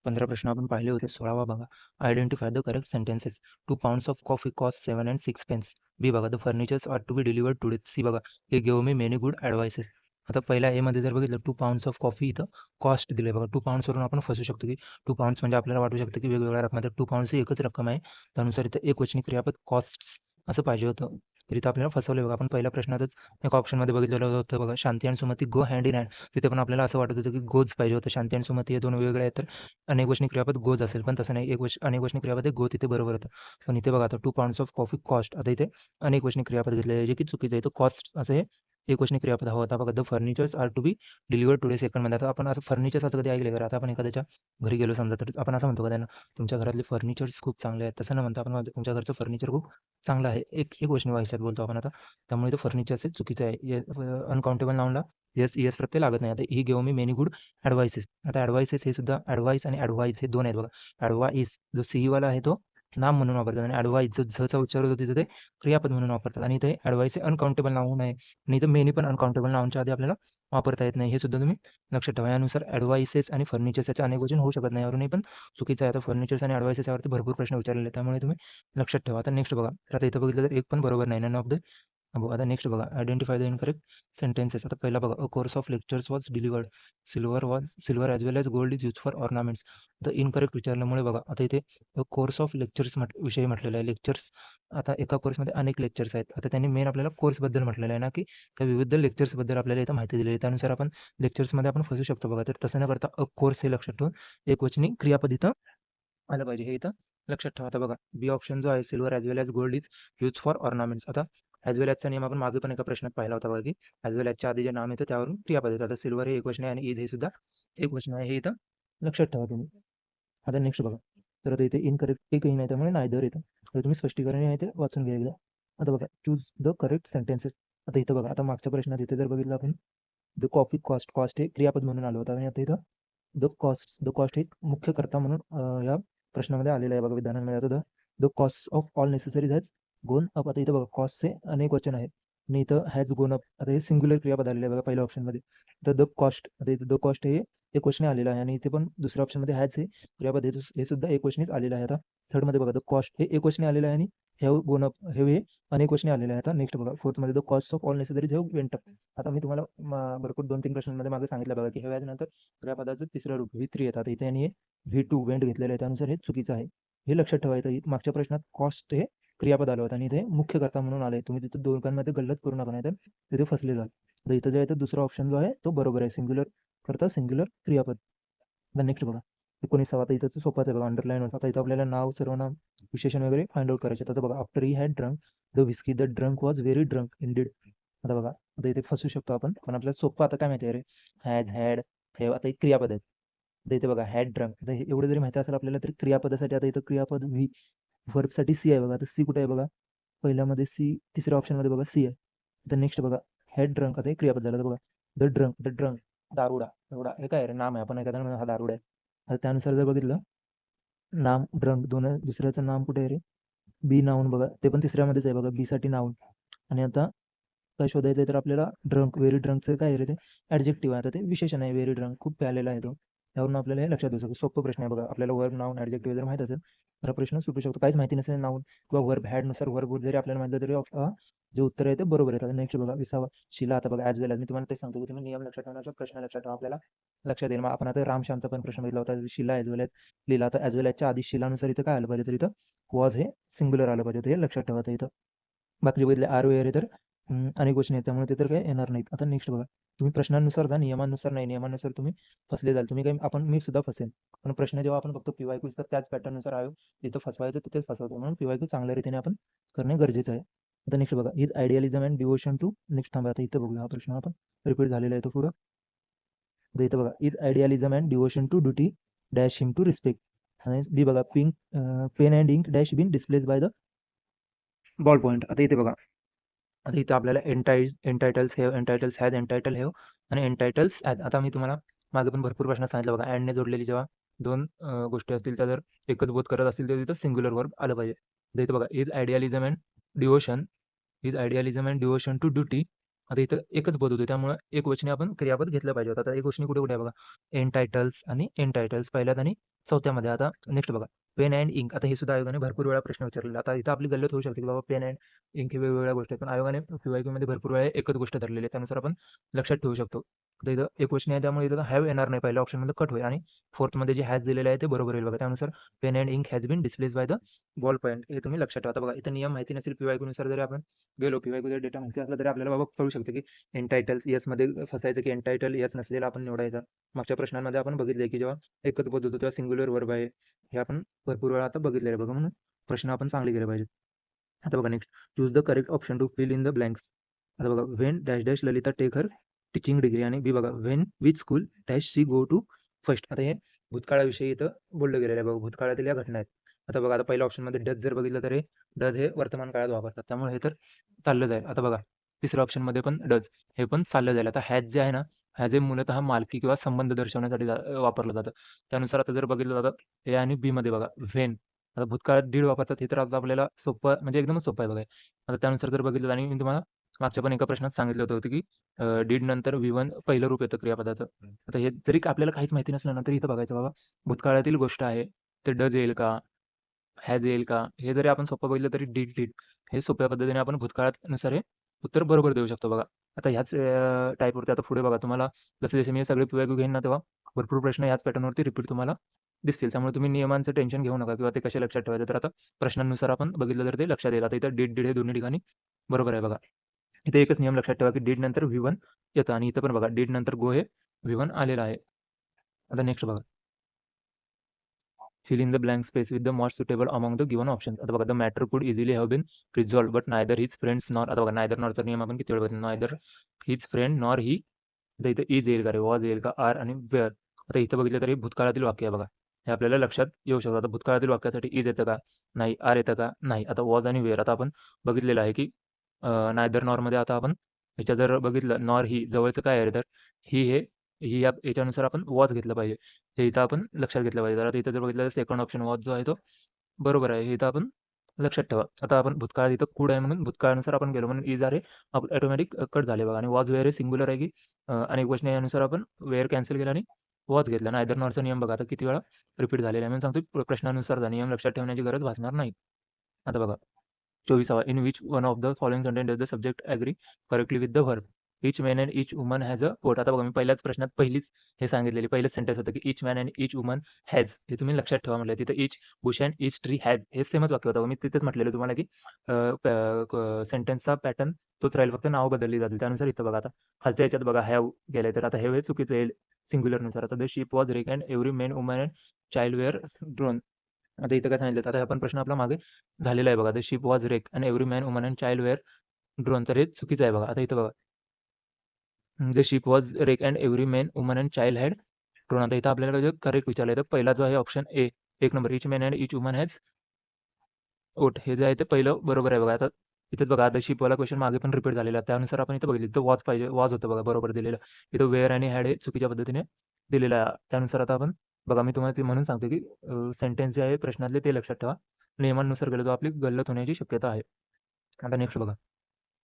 15 प्रश्न आपण पाहिले होते. 16वा बघा. Identify the correct sentences. 2 pounds of coffee cost 7 and 6 pence. B बघा. The furnitures are to be delivered today. C बघा. He give me many good advices. आता पहिल्या एमध्ये जर बघितलं 2 पाउंड्स ऑफ कॉफी इथं कॉस्ट दिले बघा. 2 पाउंड्सवरून आपण फसू शकतो की 2 पाउंड्स म्हणजे आपल्याला वाटू शकतं की वेगवेगळ्या रकमात 2 पाउंड्स ही एकच रक्कम आहे. त्यानुसार इथं एकवचनी क्रियापद कॉस्ट्स असं पाहिजे होतं. तर इथं आपल्याला फसवलं बघा. आपण पहिल्या प्रश्नातच एक ऑप्शनमध्ये बघितलेलं होतं बघा. शांती आणि Sumati go hand in hand. तिथे पण आपल्याला असं वाटत होतं की गोज पाहिजे होतं. शांती आणि सुमती हे दोन वेगवेगळे आहेत तर अनेकवचनी क्रियापद गोज असेल, पण तसं नाही. अनेकवचनी क्रियापद हे गो तिथे बरोबर होतं. पण इथे बघा आता 2 पाउंड्स ऑफ कॉफी कॉस्ट. आता इथे अनेकवचनी क्रियापद घेतले आहे, जे की चुकीचं आहे. इथं कॉस्ट असं हे एकवचनी क्रियापद हवं होतं. बघा the furnitures are to be delivered today सेकंडमध्ये. आता आपण असं फर्निचर्स असं कधी ऐकलं का? आता आपण एखाद्याच्या घरी गेलो समजा, तर आपण असं म्हणतो का त्यांना, तुमच्या घरातले फर्निचर्स खूप चांगले आहेत. तसं न म्हणता आपण म्हणतो तुमच्या घरचं फर्निचर खूप चांगलं आहे. एकवचनी ह्याच्यात बोलतो आपण आता. त्यामुळे इथं फर्निचर्स हे चुकीचं आहे. अनकाउंटेबल नाउनला येस प्रत्यय लागत नाही. आता ही give me many good advices. आता ॲडवाइसेस हे सुद्धा ॲडवाइस आणि ॲडवाइस हे दोन आहेत बघा. ॲडवाइस जो सीईवाला आहे तो नाम म्हणून वापरतात आणि ॲडवाइस जो झचा उच्चार होतो तिथं ते क्रियापद म्हणून वापरतात. आणि इथे ॲडवाइस हे अनकाउंटेबल नाऊन आहे आणि इथं मेनी पण अनकाउंटेबल नाऊनच्या आधी आपल्याला वापरता येत नाही. हे सुद्धा तुम्ही लक्षात ठेवा. यानुसार ॲडवाइसेस आणि फर्निचर्स याचे अनेक वचन होऊ शकत नाही. यावरूनही पण चुकीचं आहे. आता फर्निचर्स आणि ॲडवाइसेस यावरती भरपूर प्रश्न विचारलेले आहेत. त्यामुळे तुम्ही लक्षात ठेवा. आता नेक्स्ट बघा. तर आता इथं बघितलं तर एक पण बरोबर नाही. None of the above. आता नेक्स्ट बघा. Identify the incorrect sentences. आता पहिला बघा. A course of lectures was delivered. Silver as well as gold is use for ornaments. आता इनकरेक्ट विचारल्यामुळे बघा. आता इथे कोर्स ऑफ लेक्चर्स विषयी म्हटलेलं आहे. लेक्चर्स आता एका कोर्समध्ये अनेक लेक्चर्स आहेत. आता त्यांनी मेन आपल्याला कोर्सबद्दल म्हटलेलं आहे ना, की त्या विविध लेक्चर्सबद्दल आपल्याला इथं माहिती दिलेली आहे. त्यानुसार आपण लेक्चर्समध्ये आपण फसू शकतो बघा. तर तसं न करता अ कोर्स हे लक्षात ठेवून एकवचनी क्रियापद इथं आलं पाहिजे. हे इथं लक्षात ठेवा. आता बघा. बी ऑप्शन जो आहे silver as well as gold is use for ornaments. आता ॲज वेल ॲजचा नियम आपण मागे पण एका प्रश्नात पाहिला होता बघा, की ॲज वेल ॲजच्या आधी जे नाम येतं त्यावरून क्रियापद येतं. आता सिल्वर हे एकवचन आहे आणि इज हे सुद्धा एकवचन आहे. हे इथं लक्षात ठेवा तुम्ही. आता नेक्स्ट बघा. तर आता इथे इनकरेक्ट एकही नाही, त्यामुळे नायदर येतं. तर तुम्ही स्पष्टीकरण आहे ते वाचून घ्या एकदा. आता बघा. Choose the correct sentences. आता इथं बघा. आता मागच्या प्रश्नात इथे जर बघितलं आपण, द कॉफी कॉस्ट हे क्रियापद म्हणून आलं होतं आणि आता इथं द कॉस्ट हे मुख्य कर्ता म्हणून या प्रश्नामध्ये आलेलं आहे बघा. विधानांमध्ये आता the cost of all necessaries has गोन अप. आता इथं बघा कॉस्टचे अनेक वचन आहे आणि इथं हॅज गोन अप. आता हे सिंग्युलर क्रियापद आलेलं आहे बघा पहिल्या ऑप्शनमध्ये. तर द कॉस्ट, आता इथं द कॉस्ट हे एक वचने आलेलं आहे आणि इथे पण दुसऱ्या ऑप्शनमध्ये हॅज हे क्रियापद हे सुद्धा एक वचनेच आलेलं आहे. आता थर्डमध्ये बघा. द कॉस्ट हे एक वचने आलेलं आहे आणि हॅव गोन अप हे अनेक वचने आलेलं आहे. आता नेक्स्ट बघा. फोर्थमध्ये the cost of all necessaries have went up. आता मी तुम्हाला भरपूर 2-3 प्रश्नांमध्ये मागे सांगितलं बघा, की हे नंतर क्रियापदाचं तिसरं रूप V3 येतात. इथे आणि हे V2 वेंट घेतलेलं आहे. त्यानुसार हे चुकीचं आहे. हे लक्षात ठेवायचं. मागच्या प्रश्नात कॉस्ट हे क्रियापद आलं होतं आणि इथे मुख्य कर्ता म्हणून आलंय. तुम्ही तिथे दोघांमध्ये गल्लत करू नका, नाही तर तिथे फसले जाल. तर इथं जे आहे, तर दुसरा ऑप्शन जो आहे तो बरोबर आहे. सिंग्युलर करता सिंग्युलर क्रियापद. आता नेक्स्ट बघा. 19वा. आता इथं सोपाच आहे बघा. अंडरलाईन होतं. आता इथं आपल्याला नाव, सर्वनाम, विशेषण वगैरे फाइंड आउट करायचे. आता बघा. After he had drunk the whisky the drunk was very drunk Indeed. आता बघा. आता इथे फसू शकतो आपण, पण आपल्याला सोपं आता काय माहिती आहे रे, हॅज, हॅड, हॅव. आता एक क्रियापद आहेत. आता इथे बघा. Had drunk. आता हे एवढं जरी माहिती असेल आपल्याला, तरी क्रियापदासाठी आता इथं क्रियापद व्ही, व्हर्बसाठी सी आहे बघा. आता सी कुठे आहे बघा. पहिल्यामध्ये सी, तिसऱ्या ऑप्शनमध्ये बघा सी आहे. आता नेक्स्ट बघा. Had drunk. आता हे क्रियापद झालं. तर बघा. द ड्रंक दारुडा. एवढा हे काय रे नाम आहे. आपण एखाद्याला म्हणून हा दारुडा आहे. आता त्यानुसार जर बघितलं, नाम ड्रंक दुसऱ्याचं नाम कुठे आहे रे, बी नाऊन बघा. ते पण तिसऱ्यामध्येच आहे बघा. बी साठी नाऊन. आणि आता काय शोधायचं आहे, तर आपल्याला ड्रंक, व्हेरी ड्रंकचं काय आहे रे, ते ॲडजेक्टिव्ह आहे. आता ते विशेषण आहे. व्हेरी ड्रंक खूप प्यालेला आहे तो. त्यावरून आपल्याला हे लक्षात येऊ शकतं. सोपं प्रश्न आहे बघा. आपल्याला वर्ब, नाऊन, ॲडजेक्टिव्ह जर माहीत असेल तर हा प्रश्न सुटू शकतो. काहीच माहिती नसेल नाऊन किंवा वर्ब, हॅडनुसार वर्ब जरी आपल्याला माहिती तरी जे उत्तर आहे ते बरोबर येतं. नेक्स्ट बघा. 20वा. शिला. आता बघा. ॲज वेल ॲज मी तुम्हाला ते सांगतो की तुम्ही नियम लक्षात ठेवण्याचा प्रश्न लक्षात ठेवा. आपल्याला लक्षात येईल. मग आपण आता रामश्यामचा पण प्रश्न बघितला होता. शिला ॲज वेल ॲज लिहिला. आता ॲज वेल ॲजच्या आधी शिलानुसार इथं काय आलं पाहिजे, तर इथं वॉज हे सिंग्युलर आलं पाहिजे. हे लक्षात ठेवायचं इथं. बाकी बघितले आर वेअर तर अनेक गोष्टी आहेत, त्यामुळे ते तर काही येणार नाहीत. आता नेक्स्ट बघा. तुम्ही प्रश्नानुसार जा, नियमानुसार नाही. नियमानुसार तुम्ही फसले जाल. तुम्ही काही मी सुद्धा फसेन. पण प्रश्न जेव्हा आपण बघतो PYQ तर त्याच पॅटर्ननुसार आहे. जिथं फसवायचं तिथेच फसवतो. म्हणून PYQ चांगल्या रीतीने आपण करणे गरजेचं आहे. आता नेक्स्ट बघा. Is idealism and devotion to. Next थांबा. आता इथं बघूया. हा प्रश्न आपण रिपीट झालेला आहे तो पुढं. आता इथं बघा. Is idealism and devotion to duty dash him to respect. आणि बी बघा. Pink pen and ink dash been displace by the ball point. आता इथे बघा. आता इथं आपल्याला एंटायटल्स हेव, एंटायटल्स हॅज, एंटायटल हेव आणि एंटायटल्स हॅज. आता मी तुम्हाला मागे पण भरपूर प्रश्न सांगितलं बघा. अँडने जोडलेली जेव्हा दोन गोष्टी असतील, त्या जर एकच बोध करत असतील तर तिथं सिंग्युलर वर्ब आलं पाहिजे. तर इथं बघा. Is idealism and devotion to duty आता इथं एकच पद होते त्यामुळे एकवचनी आपण क्रियापद घेतलं पाहिजे होतं. आता एकवचनी कुठे-कुठे आहे बघा. एन्टायटल्स आणि एन्टायटल्स पहिल्यात आणि चौथ्यामध्ये. आता नेक्स्ट बघा. Pen and ink. आता हे सुद्धा आयोगाने भरपूर वेळा प्रश्न विचारलेला. आता इथं आपली गल्लत होऊ शकते, की बाबा पेन एंड इंक हे वेगवेगळ्या गोष्टी आहेत. पण आयोगाने पी-वाय-क्यूमध्ये भरपूर वेळा एकच गोष्ट धरलेली आहे. त्यानुसार आपण लक्षात ठेवू शकतो. आता इथं एकवचनी आहे त्यामुळे इथं हॅव येणार नाही. पहिल्या ऑप्शनमध्ये कट होईल आणि फोर्थमध्ये जे हॅज दिलेलं आहे ते बरोबर येईल बघा. त्यानुसार pen and ink has been displaced by the ball point हे तुम्ही लक्षात ठेवा. आता बघा इथं नियम माहिती नसेल पी-वाय-क्यूनुसार जरी आपण गेलो, पी-वाय-क्यू डेटा माहिती असला तरी आपल्याला बाबा कळू शकते, की एन्टायटल्स येसमध्ये फसायचं, की एन्टायटल येस नसलेला आपण निवडायचा. मागच्या प्रश्नांमध्ये आपण बघितलंय, की जेव्हा एकच पद होतो तेव्हा सिंग्युलर वर्ब आहे. हे आपण भरपूर वेळा आता बघितलेलं आहे बघा. म्हणून प्रश्न आपण चांगले केले पाहिजेत. आता बघा next. Choose the correct option to fill in the blanks. आता बघा when dash dash Lalita take her teaching degree आणि बी बघा when which school dash C go to first. आता हे भूतकाळाविषयी इथं बोललं गेलेलं आहे बघा. भूतकाळातील या घटना आहेत. आता बघा आता पहिल्या ऑप्शनमध्ये डज जर बघितलं तर हे डज हे वर्तमान काळात वापरतात. त्यामुळे हे तर चाललं जाईल. आता बघा तिसऱ्या ऑप्शनमध्ये पण डज हे पण चाललं जाईल. आता हॅज जे आहे ना, हॅज हे मूलतः मालकी किंवा संबंध दर्शवण्यासाठी वापरलं जातं. त्यानुसार आता जर बघितलं जातं ए आणि बीमध्ये बघा व्हेन. आता भूतकाळात डीड वापरतात हे तर आता आपल्याला सोपं म्हणजे एकदमच सोपं आहे बघा. आता त्यानुसार जर बघितलं आणि मी तुम्हाला मागच्या पण एका प्रश्नात सांगितलं होतं की डीड नंतर V1 पहिलं रूप येतं क्रियापदाचं. आता हे जरी आपल्याला काहीच माहिती नसलं ना, तरी इथं बघायचं बाबा भूतकाळातील गोष्ट आहे. ते डज येईल का? हॅज येईल का? हे जरी आपण सोपं बघितलं तरी डीड हे सोप्या पद्धतीने आपण भूतकाळानुसार हे उत्तर बरोबर देऊ शकतो बघा. आता ह्याच टाईपवरती आता पुढे बघा तुम्हाला जसे-जसे मी सगळे पी-वाय-क्यू घेईन ना, तेव्हा भरपूर प्रश्न याच पॅटर्नवरती रिपीट तुम्हाला दिसतील. त्यामुळे तुम्ही नियमांचं टेन्शन घेऊ नका किंवा ते कसे लक्षात ठेवायचे. तर आता प्रश्नांनुसार आपण बघितलं तर ते लक्षात येईल. आता इथं डीड हे दोन्ही ठिकाणी बरोबर आहे बघा. इथे एकच नियम लक्षात ठेवा, की डीड नंतर V1 येतं आणि इथं पण बघा डीड नंतर गो हे V1 आलेलं आहे. आता नेक्स्ट बघा. Fill in the blank space with the most suitable among the given options. आता बघा, the matter could easily have been resolved, but neither his friends nor आता बघा neither nor चा नियम आपण किती वेळ बघितला. neither his friend nor he. आता इथं is येईल का रे, was येईल का, are आणि were. आता इथं बघितलं तरी भूतकाळातील वाक्य आहे बघा. हे आपल्याला लक्षात येऊ शकतं. आता भूतकाळातील वाक्यासाठी is येतं का? नाही. are येतं का? नाही. आता was आणि were आता आपण बघितलेलं आहे, की नायदर नॉरमध्ये आता आपण ह्याच्या जर बघितलं नॉर ही जवळचं काय आहे तर ही हे ही या याच्यानुसार आपण वॉच घेतलं पाहिजे. हे इथं आपण लक्षात घेतलं पाहिजे. तर आता इथं जर बघितलं तर सेकंड ऑप्शन वॉच जो आहे तो बरोबर आहे. हे इथं आपण लक्षात ठेवा. आता आपण भूतकाळात इथं कूड आहे म्हणून भूतकाळानुसार आपण गेलो म्हणून इज आर हे ऑटोमॅटिक कट झाले बघा आणि वॉज वेअर हे सिंग्युलर आहे की अनेक वचने आहे यानुसार आपण वेअर कॅन्सल केलं आणि वॉच घेतला. नायदर नॉरचा नियम बघा आता किती वेळा रिपीट झालेला आहे. म्हणून सांगतो प्रश्नानुसारचा नियम लक्षात ठेवण्याची गरज भासणार नाही. आता बघा 24वा in which one of the following sentence does the subject agree correctly with the verb. Each man and each woman has a vote. आता बघा मी पहिल्याच प्रश्नात पहिलीच हे सांगितलेली पहिलंच सेंटेन्स होतं की each man and each woman has. हे तुम्ही लक्षात ठेवा म्हटलं. तिथं each Bush and each tree has हे सेमच वाक्य होतं. मी तिथेच म्हटलेलं तुम्हाला की सेंटेन्सचा पॅटर्न तोच राहील, फक्त नाव बदलली जातील. त्यानुसार इथं बघा आता खालच्या ह्याच्यात बघा हॅव गेलंय तर आता हे चुकीचं येईल सिंग्युलरनुसार. आता the ship was wreck and every men woman and child were drowned. आता इथं काय सांगितलं आता आपण प्रश्न आपला मागे झालेला आहे बघा. The ship was wreck and every man woman and child were drowned. तर हे चुकीचं आहे बघा. आता इथं बघा the ship was wreck and every man woman and child had drowned. आता इथं आपल्याला जे करेक्ट विचारलं तर पहिला जो आहे ऑप्शन ए एक number each man and each woman has vote हे जे आहे ते पहिलं बरोबर आहे बघा. आता इथेच बघा द शिपवाला क्वेश्चन मागे पण रिपीट झालेला आहे. त्यानुसार आपण इथं बघितलं तर वॉच पाहिजे वॉज होतं बघा बरोबर दिलेलं. इथं वेअर आणि हॅड हे चुकीच्या पद्धतीने दिलेलं आहे. त्यानुसार आता आपण बघा मी तुम्हाला ते म्हणून सांगतो की सेंटेन्स जे आहे प्रश्नातले ते लक्षात ठेवा. नियमानुसार गेलो तर आपली गल्लत होण्याची शक्यता आहे. आता नेक्स्ट बघा.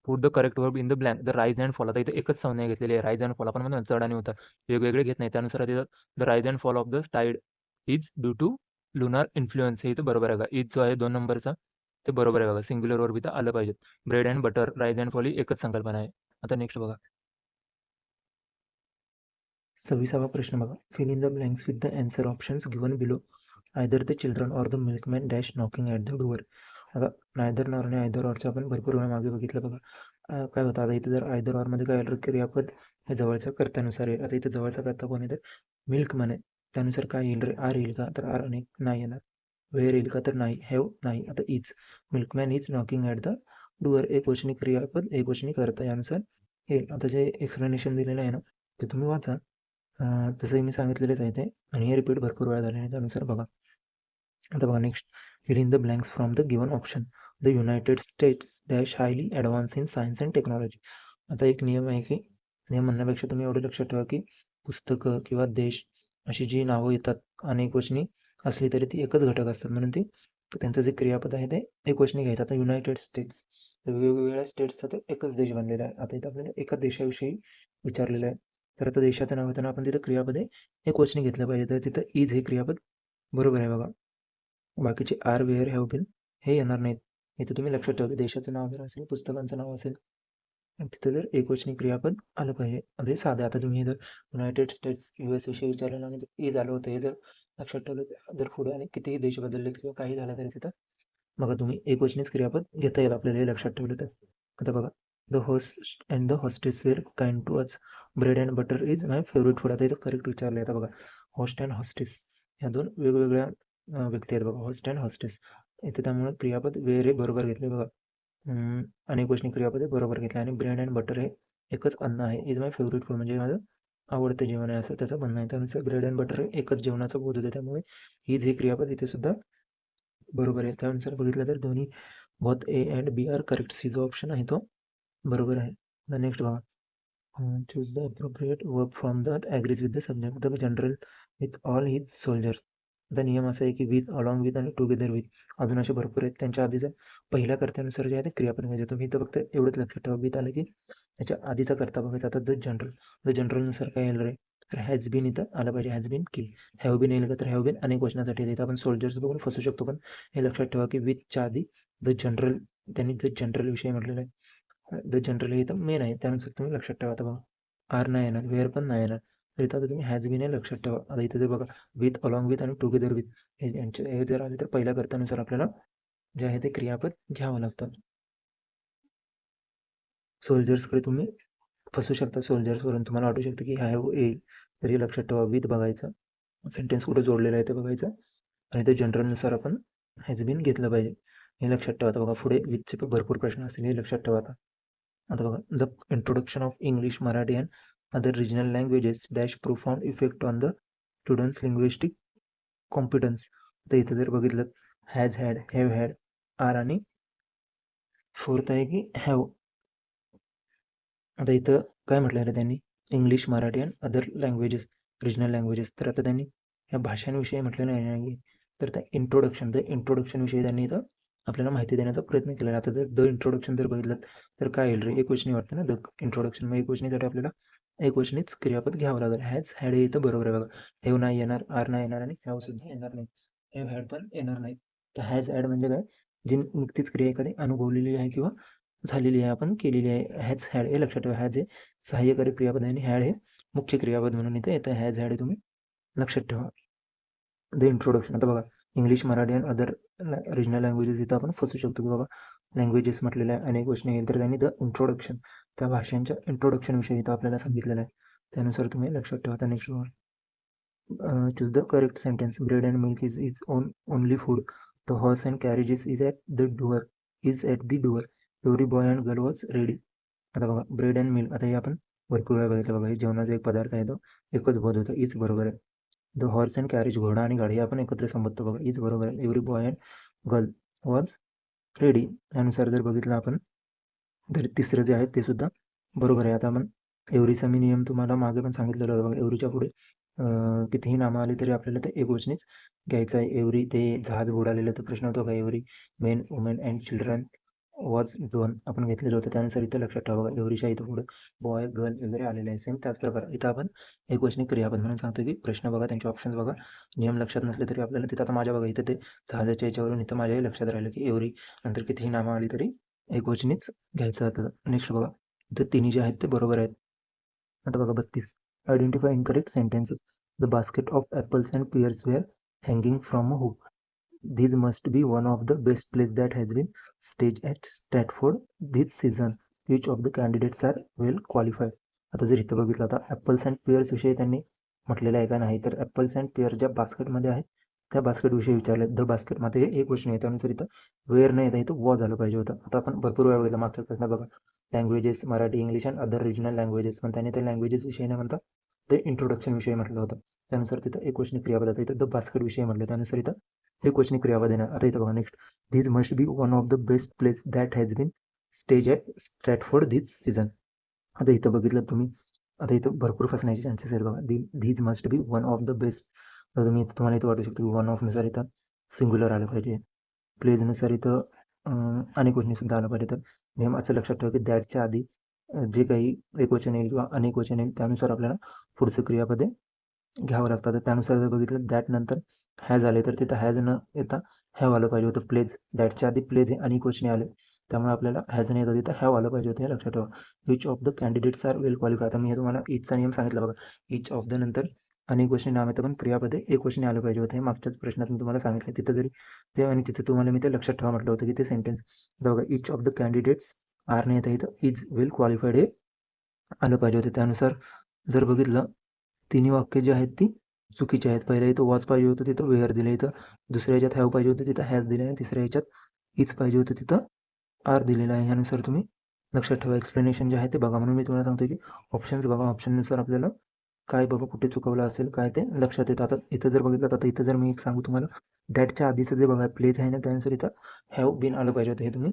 Put the correct verb in the blank. The rise and fall. आता इथे एकच संज्ञा घेतलेली आहे. राईज अँड फॉल आपण म्हणतो चढ आणि उतार वेगवेगळे घेत नाही. त्यानुसार तिथं the rise and fall of the tide is due to lunar influence हे इथं बरोबर आहे का. इज जो आहे 2 नंबरचा ते बरोबर आहे बघा. सिंग्युलर वर्ब इथं आलं पाहिजे. Bread and butter rise and fall ही एकच संकल्पना आहे. आता नेक्स्ट बघा. 26वा प्रश्न बघा. Fill in the blanks with the answer options given below. Either the children or the milkman dash knocking at the door. आता नायदर नॉर आणि आयदर ऑरचं आपण भरपूर वेळा मागे बघितलं बघा. काय होतं आता इथं जर आयदर ऑरमध्ये काय आलं क्रियापद हे जवळच्या कर्त्यानुसार आहे. आता इथं जवळचा कर्ता कोण आहे तर मिल्कमॅन आहे. त्यानुसार काय येईल रे आर येईल का तर आर आणि नाही येणार. वेअर येईल का तर नाही. हॅव नाही. आता is milkman is knocking at the door एकवचनी क्रियापद एकवचनी कर्ता यानुसार येईल. आता जे एक्सप्लेनेशन दिलेलं आहे ना ते तुम्ही वाचा. तसंही मी सांगितलेलेच आहे ते आणि हे रिपीट भरपूर वेळा झाले आहे त्यानुसार बघा. आता बघा next. Fill in the blanks from the given option. The United States dash highly advance in science and technology. आता एक नियम आहे की नियम म्हणण्यापेक्षा तुम्ही एवढं लक्षात ठेवा की पुस्तकं किंवा देश अशी जी नावं येतात अनेक वचनी असली तरी ती एकच घटक असतात म्हणून ती तर त्यांचं जे क्रियापद आहे ते एकवचनी घ्यायचं. आता युनायटेड स्टेट्स, तर वेगवेगळ्या स्टेट्सचा तो एकच देश बनलेला आहे. आता इथं आपल्याला एका देशाविषयी विचारलेलं आहे. तर आता देशाचं नाव घेताना आपण तिथं क्रियापद हे एकवचनी घेतलं पाहिजे. तर तिथं इज हे क्रियापद बरोबर आहे बघा. बाकीचे आर, वेअर, हॅव बीन हे येणार नाहीत. इथं तुम्ही लक्षात ठेवा की देशाचं नाव जर असेल, पुस्तकांचं नाव असेल, आणि तिथं जर एकवचनी क्रियापद आलं पाहिजे. म्हणजे साधं आता तुम्ही जर युनायटेड स्टेट्स US विषयी विचारलं आणि इज आलं होतं, हे जर लक्षात ठेवलं, जर पुढे आणि कितीही देश बदलले किंवा काही झालं तरी तिथं बघा तुम्ही एकवचनीच क्रियापद घेता येईल आपल्याला, हे लक्षात ठेवलं तर. आता बघा, the host and the hostess were kind to us, bread and butter is my favourite food. आता इथं करेक्ट विचारलं. आता बघा, होस्ट अँड हॉस्टेस ह्या दोन वेगवेगळ्या व्यक्ती आहेत बघा, होस्ट अँड हॉस्टेस. इथे त्यामुळे क्रियापद वेअर हे बरोबर घेतले बघा. अनेकवचनी क्रियापद हे बरोबर घेतले. आणि ब्रेड अँड बटर हे एकच अन्न आहे. इज माय फेवरेट फूड म्हणजे माझं आवडतं जेवण आहे, असं त्याचं म्हणणं आहे. त्यानुसार ब्रेड अँड बटर हे एकच जेवणाचं बोध होते. त्यामुळे इज हे क्रियापद इथे सुद्धा बरोबर आहे. त्यानुसार बघितलं तर दोन्ही both A and B are correct. C जो ऑप्शन आहे तो बरोबर आहे. द नेक्स्ट बघा, choose the appropriate verb from the agrees with the subject. The general with all his soldiers. आता नियम असा आहे की विथ, अलॉंग विथ आणि टुगेदर विथ अजून असे भरपूर आहेत. त्यांच्या आधीचा पहिल्या कर्त्यानुसार जे आहे ते क्रियापद म्हणजे तुम्ही इथं फक्त एवढंच लक्षात ठेवा, विथ आलं की त्याच्या आधीचा कर्ता बघायचा. आता द जनरल, द जनरलनुसार काय येणार आहे, तर हॅज बीन इथं आलं पाहिजे, has been kill. Have been येईल का, तर हॅव बीन अनेक वचनासाठी येतं. आपण सोल्जर्स बघून फसू शकतो, पण हे लक्षात ठेवा की विथच्या आधी द जनरल, त्यांनी द जनरल विषयी म्हटलेलं आहे. द जनरल हे इथं मेन आहे, त्यानुसार तुम्ही लक्षात ठेवा. आता बघा, आर नाही येणार, वेअर पण नाही येणार, तर इथं आता तुम्ही हॅज बीन हे लक्षात ठेवा. आता इथं जर बघा, विथ, अलॉंग विथ आणि टुगेदर विथ हे जर आले तर पहिल्या कर्त्यानुसार आपल्याला जे आहे ते क्रियापद घ्यावं लागतं. सोल्जर्सकडे तुम्ही फसू शकता. सोल्जर्सवरून तुम्हाला वाटू शकतं की हॅव येईल, तर हे लक्षात ठेवा. विथ बघायचं, सेंटेन्स कुठं जोडलेलं आहे ते बघायचं, आणि ते जनरलनुसार आपण हॅज बीन घेतलं पाहिजे, हे लक्षात ठेवा. आता बघा, पुढे विथचे भरपूर प्रश्न असतील, हे लक्षात ठेवा. आता बघा, the introduction of English, Marathi and other regional languages dash profound effect on the students linguistic competence. तर इथं जर बघितलं, has had, have had, are आणि फोर्थ आहे की हॅव. आता इथं काय म्हटलं आहे त्यांनी, English, Marathi and other languages, regional languages. तर आता त्यांनी ह्या भाषांविषयी म्हटलेलं नाही, तर त्या इंट्रोडक्शन, विषयी त्यांनी इथं आपल्याला माहिती देण्याचा प्रयत्न केलेला. आता जर द इंट्रोडक्शन जर बघितलं तर काय येईल रे, एकवचनी वाटतं ना द इंट्रोडक्शन. मग एकवचनीसाठी आपल्याला एकवचनीच क्रियापद घ्यावं लागेल. हॅज हॅड हे इथं बरोबर आहे बघा. हेव नाही येणार, आर नाही येणार आणि हॅव सुद्धा येणार नाही, हेव हॅड पण येणार नाही. तर हॅज हॅड म्हणजे काय, जी नुकतीच क्रिया एखादी अनुभवलेली आहे किंवा झालेली आहे, आपण केलेली आहे. हॅज हॅड हे लक्षात ठेवा. हॅज हे सहाय्यकारी क्रियापद आहे आणि हॅड हे मुख्य क्रियापद म्हणून इथं येतं. हॅज हॅड हे तुम्ही लक्षात ठेवा. द इंट्रोडक्शन, आता बघा, इंग्लिश, मराठी आणि अदर रिजनल लँग्वेजेस, इथं आपण फसू शकतो की बाबा लँग्वेजेस म्हटलेल्या आहे, अनेक गोष्टी येईल, तर त्यांनी द इंट्रोडक्शन, त्या भाषांच्या इंट्रोडक्शन विषयी इथं आपल्याला सांगितलेलं आहे. त्यानुसार तुम्ही लक्षात ठेवा. त्या next choose the correct sentence. Bread and milk is is only food. The horse and carriages is at the door, is at the door. Every boy and girl was ready. आता बघा, ब्रेड अँड मिल्क, आता हे आपण भरपूर वेळा बघितलं बघा, हे जेवणाचा एक पदार्थ आहे, तो एकच बोध होतो, इज बरोबर आहे. द हॉर्स अँड कॅरेज, घोडा आणि गाडी, हे आपण एकत्र संबोधतो बघा, इज बरोबर आहे. Every boy and girl was ready, त्यानुसार जर बघितलं आपण तर तिसरं जे आहे ते सुद्धा बरोबर आहे. आता आपण एव्हरीचा मी नियम तुम्हाला मागे पण सांगितलेलं होतं बघा, एव्हरीच्या पुढे कितीही नामं आली तरी आपल्याला ते एकवचनीच घ्यायचं आहे. एव्हरी, ते जहाज बुडालेलं, तर प्रश्न होतो का, every main, women and children was दोन आपण घेतलेलं होतं, त्यानुसार इथं लक्षात ठेवा बघा, एव्हरीच्या इथं पुढे बॉय, गर्ल वगैरे आलेले आहे. सेम त्याच प्रकारे इथं आपण एकवचनी क्रियापद म्हणून सांगतो की प्रश्न बघा, त्यांचे ऑप्शन्स बघा, नियम लक्षात नसले तरी आपल्याला तिथं, आता माझ्या बघा इथं ते जहाजाच्या याच्यावरून इथं माझ्याही लक्षात राहिलं की एव्हरी नंतर कितीही नामं आली तरी एकवचनीच घ्यायचं होतं. नेक्स्ट बघा, इथं तिन्ही जे आहेत ते बरोबर आहेत. आता बघा 32, identify incorrect sentences. The basket of apples and pears were hanging from a hook. This must be one of the best plays that has been staged at Stratford this season. Which of the candidates are well qualified? आता जर इथं बघितलं, आता apples and piers विषयी त्यांनी म्हटलेलं आहे का नाही, तर ॲपल्स अँड पियर ज्या बास्केटमध्ये आहेत त्या बास्केट विषयी विचारले. द बास्केटमध्ये हे एक गोष्ट आहे, त्यानुसार इथं वेअर नाही येतं, इथं वॉ झालं पाहिजे होतं. आता आपण भरपूर वेळा बघितलं मागच्या प्रश्न बघा, languages, Marathi, English and other regional languages, पण त्याने ते लँग्वेजेस विषयी नाही म्हणता ते इंट्रोडक्शन विषयी म्हटलं होतं, त्यानुसार तिथं एक क्वेश्चन क्रियापद आता इथं द बास्केट विषयी म्हटलं, त्यानुसार इथं हे क्वेश्चन क्रियापद येणार. आता इथं बघा next, these must be one of the best place that has been stage at Stratford this season. आता इथं बघितलं तुम्ही, आता इथं भरपूर फसण्याचे चान्सेस आहेत बघा. धीज must be one of the best, तर तुम्ही तुम्हाला इथं वाटू शकतं की वन ऑफ नुसार इथं सिंग्युलर आलं पाहिजे, प्लेजनुसार इथं अनेक वचनीसुद्धा आलं पाहिजे. तर नेहमी असं लक्षात ठेवा की दॅटच्या आधी जे काही एकवचन येईल किंवा अनेक वचन येईल त्यानुसार आपल्याला पुढचं क्रियापदे घ्यावं लागतं. तर त्यानुसार जर बघितलं दॅट नंतर हॅज आले तर तिथं हॅज न येता हॅव आलं पाहिजे होतं. प्लेज दॅटच्या आधी प्लेज हे अनेक वचने आले त्यामुळे आपल्याला हॅज न येता तिथं हॅव आलं पाहिजे होतं हे लक्षात ठेवा. Which of the candidates are well qualify. आता मी हे तुम्हाला इचचा नियम सांगितला बघा. इच ऑफ द नंतर अनेक वचने नाम येतं पण क्रियापदे एक वचने आलं पाहिजे होतं. हे मागच्याच प्रश्नात मी तुम्हाला सांगितलं. तिथं जरी ते आणि तिथं तुम्हाला मी ते लक्षात ठेवा म्हटलं होतं की ते सेंटेन्स बघा each of the candidates are नाही येतं इथं इज वेल क्वालिफाईड हे आलं पाहिजे होतं. त्यानुसार जर बघितलं तिन्ही वाक्य जी आहेत ती चुकीची आहेत. पहिल्या इथं वॉच पाहिजे होतं तिथं वेअर दिलं. इथं दुसऱ्या ह्याच्यात हॅव पाहिजे होतं तिथं हॅज दिलं आहे. तिसऱ्या ह्याच्यात इज पाहिजे होतं तिथं आर दिलेलं आहे. ह्यानुसार तुम्ही लक्षात ठेवा. एक्सप्लेनेशन जे आहे ते बघा. म्हणून मी तुम्हाला सांगतो की ऑप्शन्स बघा. ऑप्शननुसार आपल्याला काय बघा कुठे चुकवलं असेल काय ते लक्षात येतं. आता इथं जर बघितलं आता इथं जर मी एक सांगू तुम्हाला दॅटच्या आधीचं जे बघा प्लेज आहे ना त्यानुसार इथं हॅव बीन आलं पाहिजे होतं. हे तुम्ही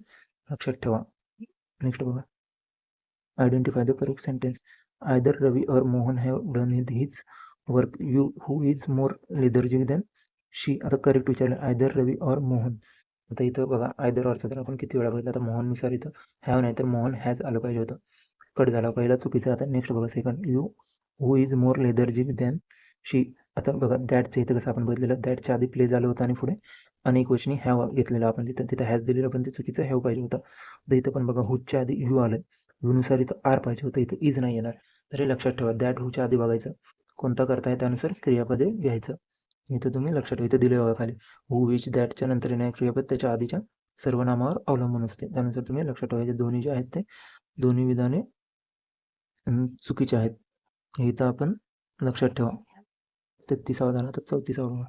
लक्षात ठेवा. नेक्स्ट बघा. Identify the correct sentence. Either Ravi or Mohan have done his work. You who is more lethargic than she. आता करेक्ट विचारलं आयदर रवी और मोहन. आता इथं बघा आयदर ऑरचं तर आपण किती वेळा बघितलं. आता मोहननुसार इथं हॅव नाही तर मोहन हॅज आलं पाहिजे होतं. कट झाला पहिला चुकीचा. आता नेक्स्ट बघा second. You who is more lethargic than she. आता बघा दॅटचं इथं कसं आपण बघितलेलं दॅटच्या आधी प्ले झालं होतं आणि पुढे अनेक वचनी हॅव घेतलेलं आपण तिथं हॅज दिलेलं पण ते चुकीचं हॅव पाहिजे होतं. तर इथं पण बघा हुच्या आधी यू आलं. यूनुसार इथं आर पाहिजे होतं इथं इज नाही येणार. तर हे लक्षात ठेवा. दॅट हुच्या आधी बघायचं कोणता करताय त्यानुसार क्रियापदे घ्यायचं. इथं तुम्ही लक्षात ठेवा. इथं दिले बघा खाली हू विच दॅटच्या नंतर येणारे क्रियापद त्याच्या आधीच्या सर्वनामावर अवलंबून असते. त्यानुसार तुम्ही लक्षात ठेवायचे दोन्ही जे आहेत ते दोन्ही विधाने चुकीचे आहेत. हे इथं आपण लक्षात ठेवा. 33वा झाला तर 34वा बघा.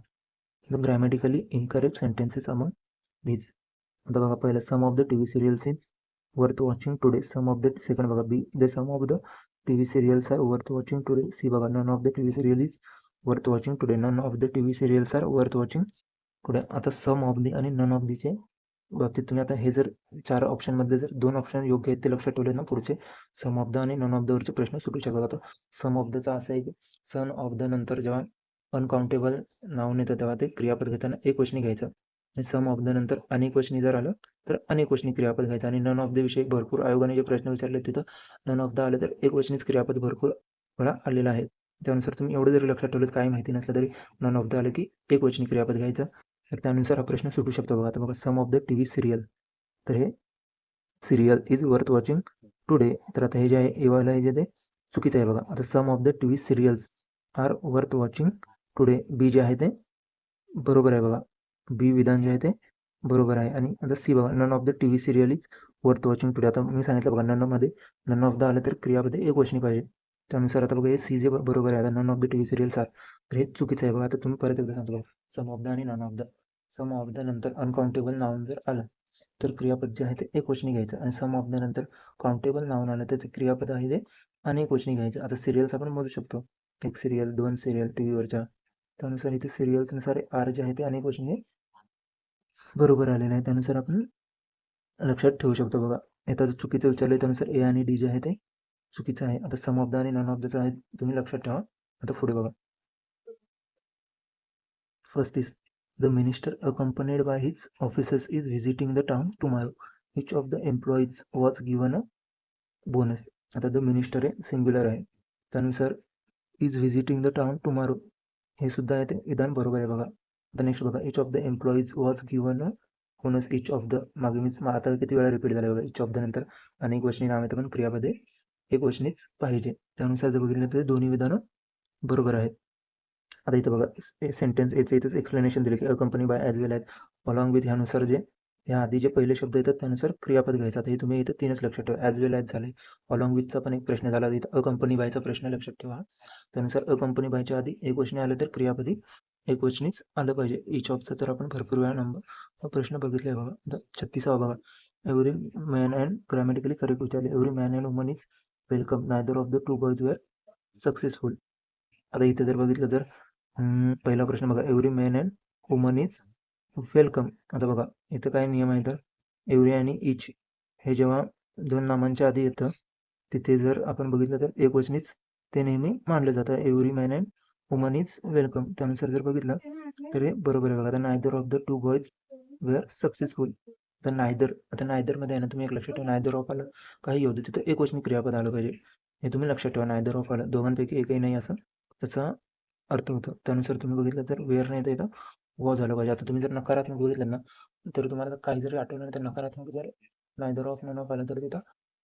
The grammatically incorrect sentences among these. आता बघा पहिलं some of the TV serials is worth watching today. Some of the second बघा B the some of the TV serials are worth watching today. C बघा none of the TV serial is worth watching today. None of the TV serials are worth watching today. आता some of the आणि none of दीचे बाबतीत तुम्ही आता हे जर 4 ऑप्शनमधले जर 2 option योग्य आहेत ते लक्षात ठेवले ना पुढचे सम ऑफ द आणि नन ऑफ द वरचे प्रश्न सुटू शकतात. आता सम ऑफ दचा असं आहे की सन ऑफ द नंतर जेव्हा अनकाउंटेबल नाऊन येतं तेव्हा ते क्रियापद घेताना एक वचनी घ्यायचं आणि सम ऑफ द नंतर अनेक वचनी जर आलं तर अनेक वचनी क्रियापद घ्यायचं. आणि नन ऑफ द विषयी भरपूर आयोगाने जे प्रश्न विचारले तिथं नन ऑफ द आलं तर एक वचनीच क्रियापद भरपूर वेळा आलेलं आहे. त्यानुसार तुम्ही एवढं जरी लक्षात ठेवलं काही माहिती नसलं तरी नन ऑफ द आलं की एक वचनी क्रियापद घ्यायचं. तर त्यानुसार हा प्रश्न सुटू शकतो बघा. आता बघा some of the TV serial तर हे serial is worth watching today. तर आता हे जे आहे एवाला हे जे ते चुकीचं आहे बघा. आता some of the TV serials are worth watching today. B जे आहे ते बरोबर आहे बघा. बी विधान जे आहे ते बरोबर आहे. आणि आता सी बघा none of the TV serial is worth watching today. आता मी सांगितलं बघा ननमध्ये नन ऑफ द आलं तर क्रियापदे एक वचनी पाहिजे. त्यानुसार आता बघा हे सी जे बरोबर आहे. आता none of the TV serials are तर हे चुकीचं आहे बघा. आता तुम्ही परत एकदा सांगतो बघा सम ऑफ द आणि none of the. Some of the नंतर अनकाउंटेबल नाऊन जर आलं तर क्रियापद जे आहे ते एक वचनी घ्यायचं आणि सम ऑफ द नंतर काउंटेबल नाऊन आलं तर ते क्रियापद आहे ते अनेक वचनी घ्यायचं. आता सिरियल्स आपण मोजू शकतो. एक सिरियल 2 सिरियल टी व्हीवरच्या. त्यानुसार इथे सिरियल्सनुसार आर जे आहे ते अनेक वचनी हे बरोबर आलेलं आहे. त्यानुसार आपण लक्षात ठेवू शकतो बघा. आता चुकीचं विचारलं त्यानुसार ए आणि डी जे आहे ते चुकीचं आहे. आता सम ऑफ द आणि नन ऑफ दचं आहे तुम्ही लक्षात ठेवा. आता पुढे बघा. First is the minister accompanied by his officers is visiting the town tomorrow. Each of the employees was given a bonus. आता द मिनिस्टर आहे सिंग्युलर आहे. त्यानुसार is visiting the town tomorrow हे सुद्धा आहे ते विधान बरोबर आहे बघा. आता नेक्स्ट बघा each of the employees was given a bonus. Each of the मागे मीच आता किती वेळा रिपीट झालं बघा. इच ऑफ द नंतर अनेक वचनी नाव येतं पण क्रियापदे एक वचनीच पाहिजे. त्यानुसार जर बघितलं तर दोन्ही विधानं बरोबर आहेत. आता इथं बघा सेंटेन्स याचं इथंच एक्सप्लेनेशन दिलं की a company by as well as along with ह्यानुसार जे ह्या आधी जे पहिले शब्द येतात त्यानुसार क्रियापद घ्यायचं. आता हे तुम्ही इथं 3च लक्षात ठेवा. ॲज वेल ॲज झाले. अलॉंग विथचा पण एक प्रश्न झाला इथं अ कंपनी बायचा प्रश्न लक्षात ठेवा. त्यानुसार अ कंपनी बायच्या आधी एक वचनी आलं तर क्रियापदी एक वचनीच आलं पाहिजे. इच ऑफचा तर आपण भरपूर वेळा नंबर प्रश्न बघितला आहे बघा. आता 36वा बघा. Every man and grammatically correct विचारले. Every man and woman is welcome. Neither of the two boys were successful. आता इथं जर बघितलं तर पहिला प्रश्न बघा every man and woman is welcome. आता बघा इथं काय नियम आहे तर एव्हरी आणि इच हे जेव्हा 2 नामांच्या आधी येतं तिथे जर आपण बघितलं तर एक वचनीच ते नेहमी मानलं जातं. Every man and woman is welcome. त्यानुसार जर बघितलं तर हे बरोबर आहे बघा. आता neither of the two boys were successful. तर नायदर, आता नायदरमध्ये आहे ना, तुम्ही एक लक्षात ठेवा, नायदर ऑफ आलं काही येऊ दे, तिथं एकवचनी क्रियापद आलं पाहिजे. हे तुम्ही लक्षात ठेवा. नायदर ऑफ आलं, दोघांपैकी एकही नाही असं त्याचा अर्थ होतो. त्यानुसार तुम्ही बघितलं तर वेअर नाही तर इथं वॉज झालं पाहिजे. आता तुम्ही जर नकारात्मक बघितलं ना, तर तुम्हाला काही जरी आठवलं नाही तर नकारात्मक जर नायदर ऑफ नन ऑफ आलं तर तिथं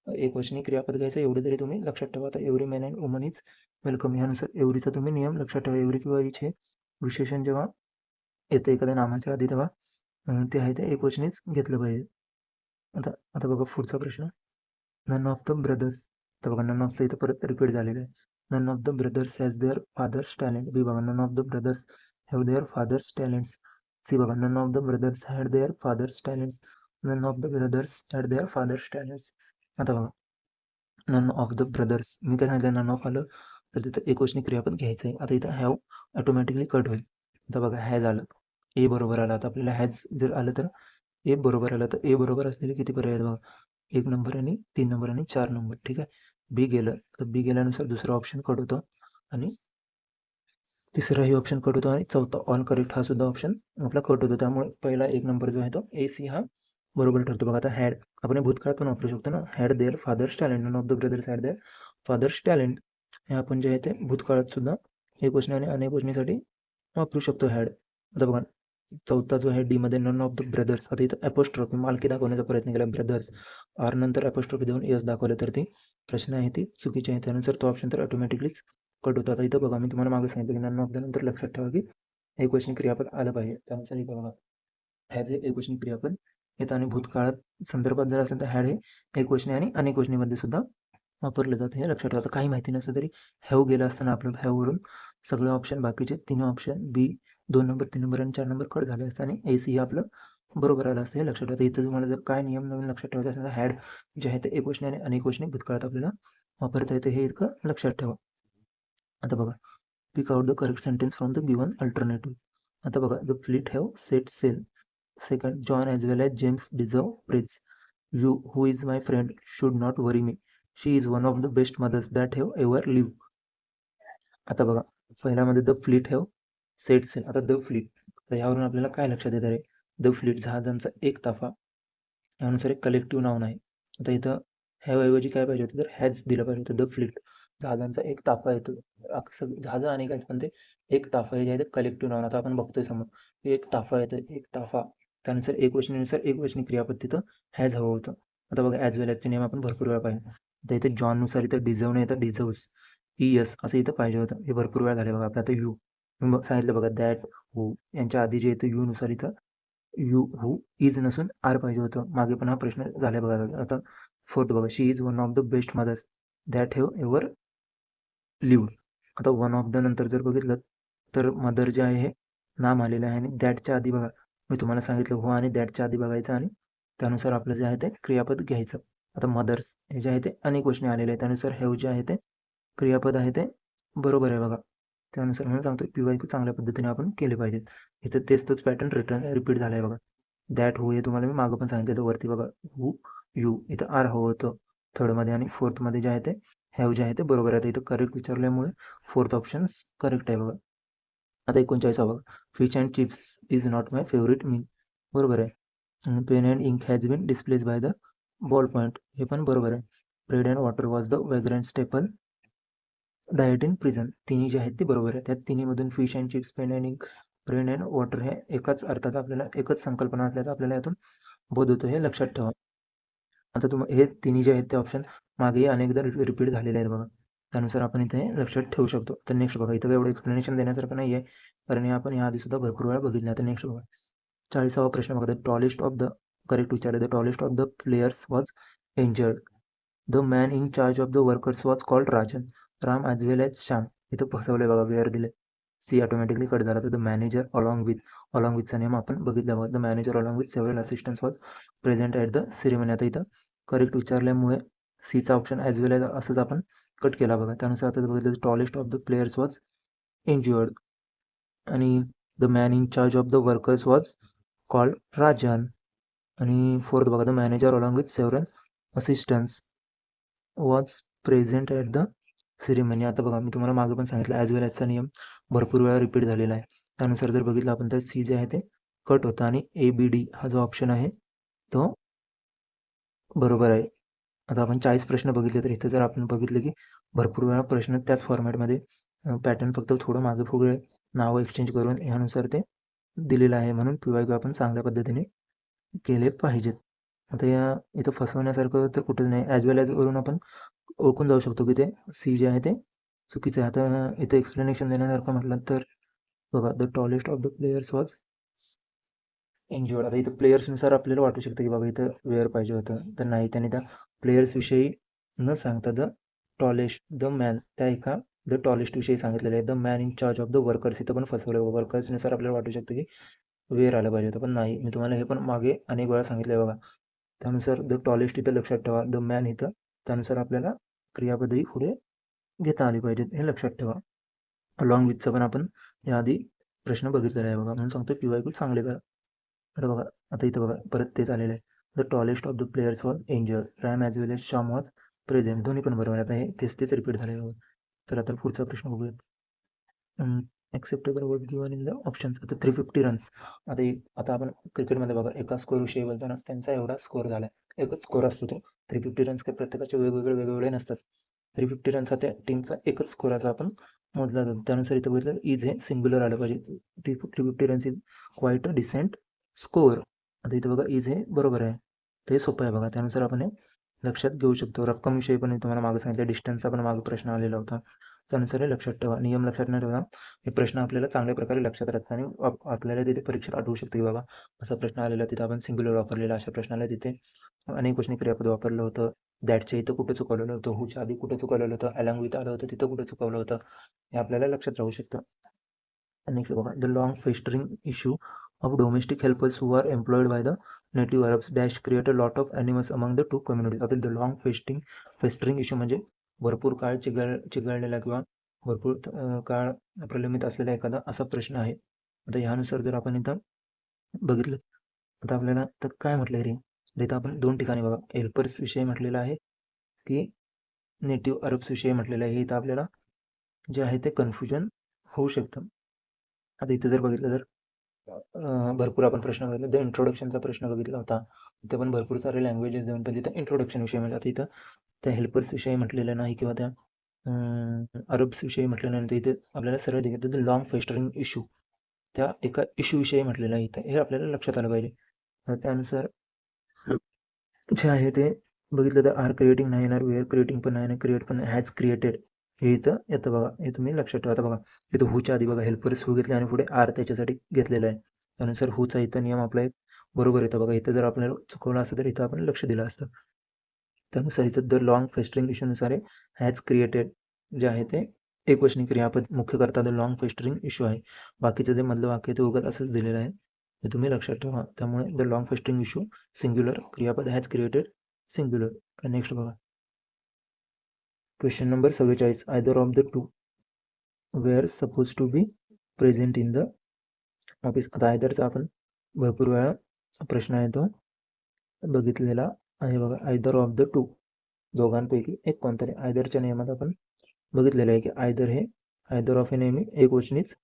एकवचनी क्रियापद घ्यायचं. एवढे तरी तुम्ही लक्षात ठेवा. आता every man and woman is welcome ह्यानुसार एव्हरीचा तुम्ही नियम लक्षात ठेवा. एव्हरी किंवा इच हे विशेषण जेव्हा येतं एखाद्या नामाच्या आधी तेव्हा ते आहे ते एकवचनीच घेतलं पाहिजे. आता आता बघा पुढचा प्रश्न, नन ऑफ द ब्रदर्स. तर बघा नन ऑफचं इथं परत रिपीट झालेलं आहे. None of the brothers has their fathers talent. B बघा, none of the brothers have their fathers talents. C बघा, none of the brothers had their fathers talents. None of the brothers had their fathers talents. आता बघा, none of the brothers, मी काय सांगितलं, none of आलं तर तिथं एकवचनी क्रियापद घ्यायचं आहे. आता इथं हॅव ऑटोमॅटिकली कट होईल. आता बघा, हॅज आलं, ए बरोबर आलं. आता आपल्याला हॅज जर आलं तर ए बरोबर आलं, तर ए बरोबर असलेले किती पर्याय आहेत बघा, 1 नंबर आणि 3 नंबर आणि 4 नंबर. ठीक आहे. बी गेलं तर बी गेल्यानुसार दुसरा ऑप्शन कट होतो आणि तिसराही ऑप्शन कट होतो आणि चौथा ऑल करेक्ट हा सुद्धा ऑप्शन आपला कट होतो. त्यामुळे पहिला 1 नंबर जो आहे तो ए सी हा बरोबर ठरतो. बघा, आता हॅड आपण हे भूतकाळात पण वापरू शकतो ना, had their fathers talent. None of the brothers had their fathers talent. हे आपण जे आहे ते भूतकाळात सुद्धा एकवचनी आणि अनेकवचनीसाठी वापरू शकतो हॅड. आता बघा, चौथा जो आहे डी मध्ये, नन ऑफ द ब्रदर्स. आता इथं ॲपोस्ट्रॉफी मालकी दाखवण्याचा प्रयत्न केला, ब्रदर्स आर नंतर ॲपोस्ट्रॉफी देऊन यस दाखवलं तर ती प्रश्न आहे ती चुकीची आहे. त्यानुसार तो ऑप्शन तर ऑटोमॅटिकलीच कट होतो. आता इथं बघा, मी तुम्हाला मागे सांगितलं की नन ऑफ द नंतर लक्षात ठेवा की एकवचनी क्रियापद आलं पाहिजे. त्यानुसार इथं बघा, हॅज हे एकवचनी क्रियापद येतं आणि भूतकाळात संदर्भात जर असेल तर हॅड हे एकवचनी आणि अनेकवचनीमध्ये सुद्धा वापरलं जातं, हे लक्षात ठेवा. काही माहिती नसलं तरी हॅव गेलं असताना आपलं हॅववरून सगळे ऑप्शन, बाकीचे 3 ऑप्शन बी 2 नंबर, 3 नंबर आणि 4 नंबर कट झाले असतं आणि ए सी हे आपलं बरोबर आलं असतं, हे लक्षात ठेवा. इथं तुम्हाला जर काय नियम नवीन लक्षात ठेवायचं असेल तर हॅड जे आहे ते एकवचनी आणि अनेकवचनी भूतकाळात आपल्याला वापरता येतं, हे इतकं लक्षात ठेवा. आता बघा, pick out the correct sentence from the given alternative. आता बघा, the fleet have set sail. Second, John as well as James deserve praise. You who is my friend should not worry me. She is one of the best mothers that have ever live. आता बघा, पहिल्यामध्ये the fleet have set sail. आता the fleet, तर यावरून आपल्याला काय लक्षात येतं रे, द फ्लीट जहाजांचा एक ताफा, यानुसार एक कलेक्टिव्ह नाऊन आहे. आता इथं हॅव ऐवजी काय पाहिजे होतं, तर हॅज दिलं पाहिजे होतं. द फ्लीट जहाजांचा एक ताफा येतो. जहाजं अनेक आहेत पण ते एक ताफा हे जे आहे ते कलेक्टिव्ह नाऊन. आता आपण बघतोय समोर एक ताफा येतो, एक ताफा, त्यानुसार एकवचनीनुसार एकवचनी क्रियापद तिथं हॅज हवं होतं. आता बघा, ॲज वेल ॲजचे नेम आपण भरपूर वेळा पाहिजे. आता इथे जॉननुसार इथं डिझर्व नाही तर डिझर्व्स, ई यस असं इथं पाहिजे होतं. हे भरपूर वेळा झाले बघा. आपलं आता यू सांगितलं बघा, दॅट हू यांच्या आधी जे येतं यू नुसार इथं यू हू इज नसून आर पाहिजे होतं. मागे पण हा प्रश्न झाला बघा. आता फोर्थ बघा, she is one of the best mothers that have ever lived. आता वन ऑफ द नंतर जर बघितलं तर मदर जे आहे हे नाम आलेलं आहे आणि दॅटच्या आधी बघा, मी तुम्हाला सांगितलं हो आणि दॅटच्या आधी बघायचं आणि त्यानुसार आपलं जे आहे ते क्रियापद घ्यायचं. आता मदर्स हे जे आहे ते अनेक वचने आलेले आहे, त्यानुसार हॅव जे आहे ते क्रियापद आहे ते बरोबर आहे बघा. त्यानुसार म्हणून सांगतो पी-वाय-क्यू चांगल्या पद्धतीने आपण केले पाहिजेत. इथं तेच तोच पॅटर्न रिपीट झाला आहे बघा. दॅट हू हे तुम्हाला मी मागं पण सांगितलं वरती बघा, हू यू इथं आर हवं होतं थर्डमध्ये आणि फोर्थमध्ये जे आहे ते हॅव जे आहे ते बरोबर आहे. इथं करेक्ट विचारल्यामुळे फोर्थ ऑप्शन करेक्ट आहे बघा. आता 39 बघा, fish and chips is not my favourite meal. बरोबर आहे. Pen and ink has been displace by the ball point, हे पण बरोबर आहे. Bread and water was the vagrant staple diet in prison, तिन्ही जे आहेत ते बरोबर आहे. त्यात तिन्हीमधून fish and chips, pen and ink, bread and water हे एकाच अर्थात आपल्याला एकच संकल्पना असल्याचं आपल्याला यातून बोध होतो, हे लक्षात ठेवा. आता हे तिन्ही जे आहेत ते ऑप्शन मागेही अनेकदा रिपीट झालेले आहेत बघा. त्यानुसार आपण इथे लक्षात ठेवू शकतो. तर नेक्स्ट बघा, इथं एवढं एक्सप्लेनेशन देण्यासारखं नाही आहे कारण हे आपण याआधी सुद्धा भरपूर वेळा बघितलं. आता नेक्स्ट बघा, 40वा प्रश्न बघा, the tallest of the correct विचार, the tallest of the players was injured. The man in charge of the workers was called Rajan. Ram as well as Shyam, इथं फसवले बघा, वेअर दिले, सी ऑटोमॅटिकली कट झाला. तर द मॅनेजर अलॉंग विथचा नेम आपण बघितला बघा. The manager along with several assistants was present at the ceremony. आता इथं करेक्ट विचारल्यामुळे सीचा ऑप्शन ॲज वेल ॲज असंच आपण कट केला बघा. त्यानुसार आता बघितलं, tallest of the players was injured आणि the man in charge of the workers was called Rajan. आणि फोर्थ बघा, the manager along with several assistants was present at the ceremony. आता बघा, मी तुम्हाला मागे पण सांगितलं ॲज वेल ॲजचा नियम भरपूर वेळा रिपीट झालेला आहे. त्यानुसार जर बघितलं आपण तर सी जे आहे ते कट होतं आणि ABD हा जो ऑप्शन आहे तो बरोबर आहे. आता आपण 40 प्रश्न बघितले तर इथं जर आपण बघितलं की भरपूर वेळा प्रश्न त्याच फॉर्मॅटमध्ये पॅटर्न फक्त थोडं मागे पुढे नावं एक्सचेंज करून ह्यानुसार ते दिलेलं आहे. म्हणून PYQ आपण चांगल्या पद्धतीने केले पाहिजेत. आता या इथं फसवण्यासारखं तर कुठंच नाही. ॲज वेल ॲज वरून आपण ओळखून जाऊ शकतो की ते सी जे आहे ते चुकीचं आहे. आता इथं एक्सप्लेनेशन देण्यासारखं म्हटलं तर बघा, the tallest of the players was injured. आता इथं प्लेयर्सनुसार आपल्याला वाटू शकतं की बाबा इथं वेअर पाहिजे होतं, तर नाही. त्याने त्या प्लेयर्सविषयी न सांगता द टॉलेस्ट, द मॅन, त्या एका द टॉलेस्ट विषयी सांगितलेलं आहे. The man in charge of the workers इथं पण फसवलं. वर्कर्सनुसार आपल्याला वाटू शकतं की वेअर आलं पाहिजे होतं, पण नाही. मी तुम्हाला हे पण मागे अनेक वेळा सांगितलं आहे बघा. त्यानुसार द टॉलेस्ट इथं लक्षात ठेवा, द मॅन इथं, त्यानुसार आपल्याला क्रियापदही पुढे घेता आली पाहिजेत, हे लक्षात ठेवा. अलॉंग विथचा पण आपण याआधी प्रश्न बघितलेला आहे बघा, म्हणून सांगतो PYQ चांगले करा. आता बघा, आता इथं बघा परत तेच आलेलं आहे. The tallest of the players was injured, Ram as well as Shyam was present. दोन्ही पण बरोबर आहे. आता हे तेच रिपीट झाले बघा. तर आता पुढचा प्रश्न बघूयात. Acceptable was given in the options. आता 350 रन्स. आता आपण क्रिकेटमध्ये बघा एका स्कोरविषयी बोलताना त्यांचा एवढा स्कोर झाला आहे, एकच स्कोर असतो तो. 350 रन्स काही प्रत्येकाचे वेगवेगळे नसतात. 350 रन्स हा त्या टीमचा एकच स्कोराचा आपण मोजला जातो. त्यानुसार इथं बघितलं इज हे सिंग्युलर आलं पाहिजे. 350 runs is quite a decent score. आता इथं बघा इज हे बरोबर आहे, ते सोपं आहे बघा. त्यानुसार आपण हे लक्षात घेऊ शकतो. रक्कमविषयी पण तुम्हाला मागे सांगितलं, डिस्टन्सचा पण मागे प्रश्न आलेला होता. त्यानुसार हे लक्षात ठेवा. नियम लक्षात न ठेवा हे प्रश्न आपल्याला चांगल्या प्रकारे लक्षात राहतात आणि आपल्याला तिथे परीक्षेत आठवू शकते की बाबा असा प्रश्न आलेला, तिथं आपण सिंग्युलर वापरलेला. अशा प्रश्नाला तिथे अनेक वचनी क्रियापद वापरलं होतं. दॅटच्या इथं कुठं चुकवलेलं होतं, हुच्या आधी कुठं चुकवलेलं होतं, अलॉंग विथ आलं होतं तिथं कुठं चुकवलं होतं, हे आपल्याला लक्षात राहू शकतं. नेक्स्ट बघा, the long festering issue of domestic helpers who are employed by the native Arabs dash create a lot of animals among the two communities. आता द लॉंग फेस्टरिंग इश्यू म्हणजे भरपूर काळ चिघळलेला किंवा भरपूर काळ प्रलंबित असलेला एखादा असा प्रश्न आहे. आता ह्यानुसार जर आपण इथं बघितलं, आता आपल्याला तर काय म्हटलंय रे, इथं आपण दोन ठिकाणी बघा, हेल्पर्स विषयी म्हटलेलं आहे की नेटिव्ह अरब्स विषयी म्हटलेलं आहे. इथं आपल्याला जे आहे ते कन्फ्युजन होऊ शकतं. आता इथं जर बघितलं तर भरपूर आपण प्रश्न बघितले. द इंट्रोडक्शनचा प्रश्न बघितला होता. तिथे पण भरपूर सारे लँग्वेजेस देऊन पण तिथं इंट्रोडक्शन विषयी म्हणजे आता इथं त्या हेल्पर्स विषयी म्हटलेलं नाही किंवा त्या अरब्स विषयी म्हटलेलं नाही. तर इथे आपल्याला सरळ दिलं द लॉंग फेस्टरिंग इश्यू, त्या एका इश्यू विषयी म्हटलेलं आहे इथं, हे आपल्याला लक्षात आलं पाहिजे. त्यानुसार जे आहे ते बघितलं तर आर क्रिएटिंग नाही येणार, वेअर क्रिएटिंग पण नाही, क्रिएट पण हॅज क्रिएटेड हे इथं येतं बघा. हे तुम्ही लक्षात ठेवा. आता बघा इथं हुच्या आधी बघा हेल्पर्स हू घेतले आणि पुढे आर त्याच्यासाठी घेतलेलं आहे. त्यानुसार हुचा इथं नियम आपला एक बरोबर येतं बघा. इथं जर आपल्याला चुकवलं असतं तर इथं आपण लक्ष दिलं असतं. त्यानुसार इथं the long festering इश्यूनुसार has created जे आहे ते एकवचनी क्रियापद मुख्य करता द लॉंग फेस्टरिंग इश्यू आहे. बाकीचं जे मधलं वाक्य ते उगाच असंच दिलेलं आहे, हे तुम्ही लक्षात ठेवा. त्यामुळे the long festering issue singular, क्रियापद हॅज क्रिएटेड सिंग्युलर. नेक्स्ट बघा, question number 44. Either of the two were suppose to be present in the office. आता आयदरचा आपण भरपूर वेळा प्रश्न आहे तो बघितलेला आहे बघा. आयदर ऑफ द टू, दोघांपैकी एक कोणतरी. आयदरच्या नियमात आपण बघितलेलं आहे की आयदर हे, आयदर ऑफ हे नेहमी एकवचनीच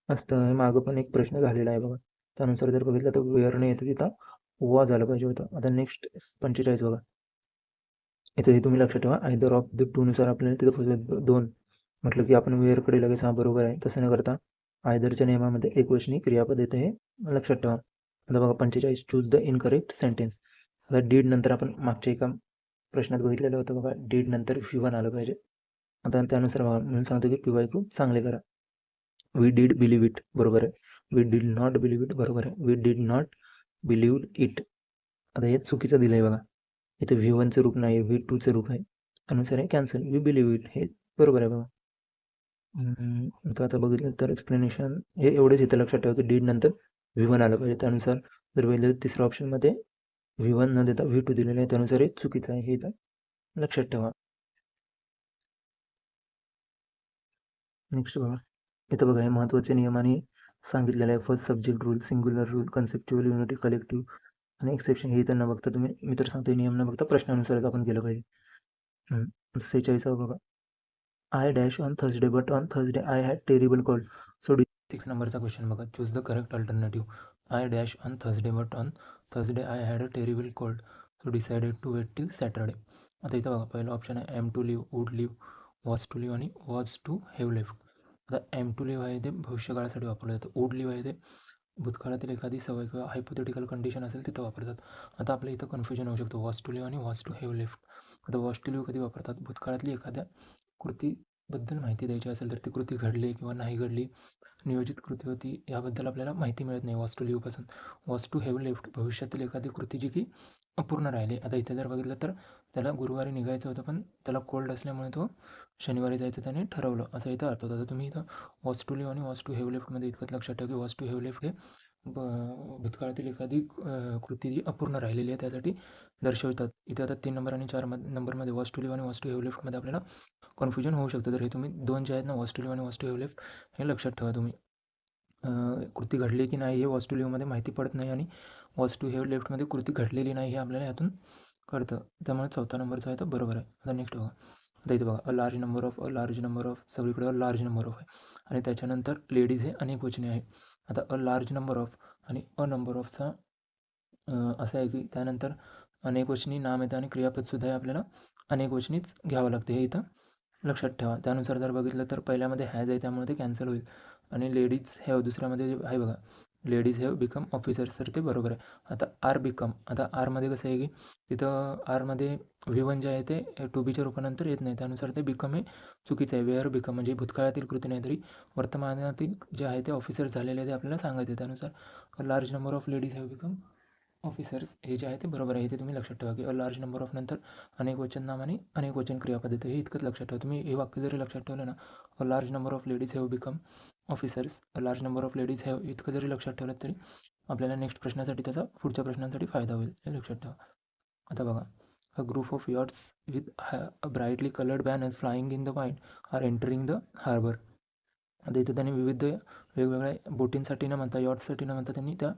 असतं. हे मागं पण एक प्रश्न झालेला आहे बघा. त्यानुसार जर बघितलं तर वेअर येतं तिथं वा झालं पाहिजे होतं. आता नेक्स्ट 45 बघा. इथं हे तुम्ही लक्षात ठेवा, आयदर ऑफ द टू नुसार आपल्याला तिथं दोन म्हटलं की आपण वेअरकडे लगेच हा बरोबर आहे, तसं न करता आयदरच्या नियमामध्ये एकवचनी क्रियापद येतं, हे लक्षात ठेवा. आता बघा 45, चूज द इनकरेक्ट सेंटेन्स. आता डीड नंतर आपण मागच्या एका प्रश्नात बघितलेलं होतं बघा, डीड नंतर V1 आलं पाहिजे. आता त्यानुसार बघा म्हणून सांगतो की PYQ चांगले करा. वी डिड बिलीव्ह इट बरोबर आहे. We did not believe it बरोबर आहे. We did not believe it, आता हे चुकीचं दिलं आहे बघा. इथे V1चं रूप नाही, V2चं रूप आहे. अनुसार आहे कॅन्सल. वी बिलीव्ह इट हे बरोबर आहे बघा. आता बघितलं तर एक्सप्लेनेशन हे एवढेच इथं लक्षात ठेवा की डीड नंतर V1 आलं पाहिजे. त्यानुसार जर बघितलं तर तिसऱ्या ऑप्शनमध्ये V1 न देता V2 दिलेलं आहे, त्यानुसार हे चुकीचं आहे, हे इथं लक्षात ठेवा. नेक्स्ट बघा, इथं बघा हे महत्त्वाचे नियमाने सांगितलेलं आहे. First subject rule, singular rule, conceptual unity, collective आणि एक्सेप्शन. हे इथं न बघता तुम्ही, मी तर सांगतो नियम न बघता प्रश्नानुसारच आपण केलं पाहिजे. 46 बघा, I dash on Thursday but on Thursday I had terrible cold. So 6 नंबरचा क्वेश्चन बघा, choose the correct alternative. I dash on Thursday but on Thursday I had a terrible cold so decided to wait till Saturday. आता इथं बघा पहिलं option आहे am to leave, would leave, was to leave आणि was to have leave. आता am to leave आहे ते भविष्यकाळासाठी वापरलं जातं. वूड लिव्ह आहे ते भूतकाळातील एखादी सवय किंवा हायपोथेटिकल कंडिशन असेल तिथं वापरतात. आता आपल्या इथं कन्फ्युजन होऊ शकतो वॉज टू लिव्ह आणि वॉज टू हॅव लिव्ह. आता वॉज टू लिव्ह कधी वापरतात? भूतकाळातली एखाद्या कृतीबद्दल माहिती द्यायची असेल तर ती कृती घडली किंवा नाही घडली, नियोजित कृती होती याबद्दल आपल्याला माहिती मिळत नाही वॉज टू लिव्हपासून. वॉज टू हॅव लिव्हड भविष्यातील एखादी कृती जी की अपूर्ण राहिली. आता इथे जर बघितलं तर त्याला गुरुवारी निघायचं होतं पण त्याला कोल्ड असल्यामुळे तो शनिवारी जायचं त्याने ठरवलं, असं इथं अर्थ होता. तर तुम्ही इथं वॉज टू लिव्ह आणि वॉज टू हॅव लिव्हडमध्ये इतकंच लक्षात ठेवा की वॉज टू हॅव लिव्हड हे भूतकाळातील एखादी कृती जी अपूर्ण राहिलेली आहे त्यासाठी दर्शवतात. इथे आता 3 नंबर आणि 4 नंबरमध्ये वॉज टू लिव्ह आणि वॉज टू हॅव लिव्हडमध्ये आपल्याला कन्फ्युजन होऊ शकतं. तर हे तुम्ही 2 जे आहेत ना वॉज टू लिव्ह आणि वॉज टू हॅव लिव्हड हे लक्षात ठेवा तुम्ही. कृती घडली की नाही हे वॉज टू लिव्हमध्ये माहिती पडत नाही आणि वॉज टू हॅव लिव्हडमध्ये कृती घडलेली नाही हे आपल्याला यातून कळतं. त्यामुळे 4था नंबरचा आहे तो बरोबर आहे. आता नेक्स्ट बघा. आता इथे बघा अ लार्ज नंबर ऑफ सगळीकडे अ लार्ज नंबर ऑफ आहे आणि त्याच्यानंतर लेडीज हे अनेक वचने आहे. आता अ लार्ज नंबर ऑफ आणि अ नंबर ऑफचा असं आहे की त्यानंतर अनेकवचनी नाम येतं आणि क्रियापदसुद्धा हे आपल्याला अनेकवचनीच घ्यावं लागते हे इथं लक्षात ठेवा. त्यानुसार जर बघितलं तर पहिल्यामध्ये हॅज आहे त्यामुळे ते कॅन्सल होईल आणि लेडीज हॅव दुसऱ्यामध्ये जे आहे बघा लेडीज हॅव बिकम ऑफिसर्स तर ते बरोबर आहे. आता आर बिकम आता आरमध्ये कसं आहे की तिथं आरमध्ये V1 जे आहे ते टू बीच्या रूपानंतर येत नाही त्यानुसार ते बिकम हे चुकीचं आहे. वेअर बिकम म्हणजे भूतकाळातील कृती नाही तरी वर्तमानातील जे आहे ते ऑफिसर्स झालेले आहे ते आपल्याला सांगायचे. त्यानुसार large number of ladies have become officers हे जे आहे ते बरोबर आहे. ते तुम्ही लक्षात ठेवा की अ लार्ज नंबर ऑफ नंतर अनेक वचन नाम आणि अनेक वचन क्रियापद येतं हे इतकंच लक्षात ठेवा. तुम्ही हे वाक्य जरी लक्षात ठेवलं ना a large number of ladies have become officers, a large number of ladies have इतकं जरी लक्षात ठेवलं तरी आपल्याला नेक्स्ट प्रश्नासाठी त्याचा पुढच्या प्रश्नांसाठी फायदा होईल हे लक्षात ठेवा. आता बघा a group of yachts with brightly coloured banners flying in the wind are entering the harbour. आता इथे त्यांनी विविध वेगवेगळ्या बोटींसाठी न म्हणता यॉट्ससाठी न म्हणता त्यांनी त्या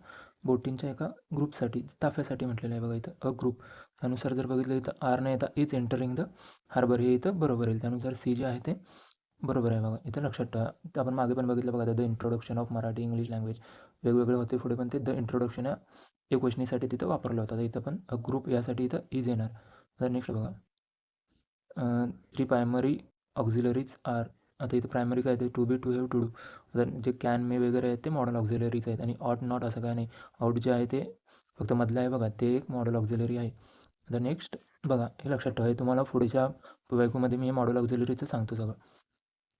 बोटींच्या एका ग्रुपसाठी ताफ्यासाठी म्हटलेलं आहे बघा इथं अ ग्रुप. त्यानुसार जर बघितलं इथं आर न येता इज एंटरिंग द हार्बर हे इथं बरोबर येईल. त्यानुसार सी जे आहे ते बरोबर आहे बघा इथं लक्षात ठेवा. तर आपण मागे पण बघितलं बघा the introduction of Marathi English language वेगवेगळे होते पुढे पण ते द इंट्रोडक्शन या एकवचनीसाठी तिथं वापरलं होतं. तर इथं पण अ ग्रुप यासाठी इथं इज येणार. तर नेक्स्ट बघा 3 प्रायमरी ऑक्झिलरीज आर. आता इथं प्रायमरी काय ते to be, to have, to do. आता जे कॅन मे वगैरे आहेत ते मॉडल ऑक्झिलरीज आहेत आणि ऑट नॉट असं काय नाही. आउट जे आहे ते फक्त मधलं आहे बघा ते एक मॉडल ऑक्झिलरी आहे. आता नेक्स्ट बघा हे लक्षात ठेवा हे तुम्हाला पुढच्या वाक्यामध्ये मी हे मॉडल ऑक्झिलरीचं सांगतो सगळं.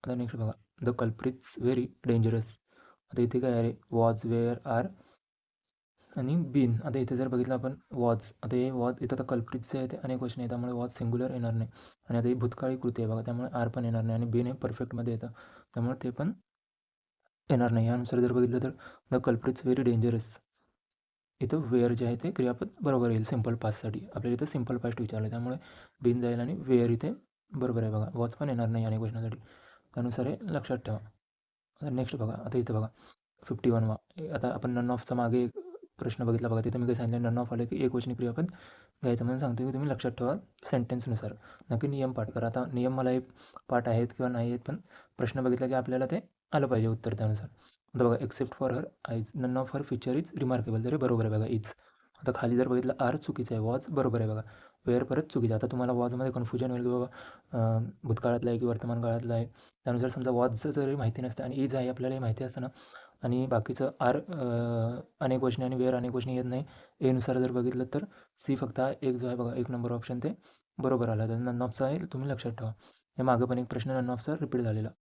आता नेक्स्ट बघा द कल्प्रिट्स व्हेरी डेंजरस. आता इथे काय आहे वॉज, वेअर, आर आणि बीन. आता इथे जर बघितलं आपण वॉज आता हे वॉज इथं तर कल्प्रिटचे आहे ते अनेक क्वेश्चन आहे त्यामुळे वॉज सिंग्युलर येणार नाही आणि आता ही भूतकाळी कृती आहे बघा त्यामुळे आर पण येणार नाही आणि बीन हे परफेक्टमध्ये येतं त्यामुळे ते पण येणार नाही. यानुसार जर बघितलं तर द कल्प्रिट्स व्हेरी डेंजरस इथं वेअर जे आहे ते क्रियापद बरोबर येईल सिम्पल पास्टसाठी. आपल्याला इथं सिम्पल पास्ट विचारलं त्यामुळे बीन जाईल आणि वेअर इथे बरोबर आहे बघा. वॉज पण येणार नाही अनेक क्वेश्चनसाठी त्यानुसार हे लक्षात ठेवा. आता नेक्स्ट बघा आता इथं बघा 51वा आता आपण नन ऑफचा मागे एक प्रश्न बघितला बघा तिथे मी काय सांगितलं नन ऑफ आलं की एकवचनी क्रियापद घ्यायचं म्हणून सांगतो की तुम्ही लक्षात ठेवा सेंटेन्सनुसार नक्की नियम पाठ करा. आता नियम मला हे पाठ आहेत किंवा नाही आहेत पण प्रश्न बघितला की आपल्याला ते आलं पाहिजे उत्तर त्यानुसार. आता बघा except for her eyes none of her feature is remarkable तरी बरोबर आहे बघा इज. आता खाली जर बघितलं आर चुकीचं आहे वॉज बरोबर आहे बघा. वेअर परत चुकीचं आहे. आता तुम्हाला वॉजमध्ये कन्फ्युजन होईल की बाबा भूतकाळातलं आहे की वर्तमान काळातलं आहे त्यानुसार समजा वॉजचं जरी माहिती नसतं आणि इज आहे आपल्याला माहिती असतं ना आणि बाकीचं आर अनेक वचने आणि वेअर अनेक वचने येत नाही. एनुसार जर बघितलं तर सी फक्त एक जो आहे बघा एक नंबर ऑप्शन ते बरोबर आला तर नन ऑफचा आहे तुम्ही लक्षात ठेवा. हे मागं पण एक प्रश्न नन ऑफचा रिपीट झालेला.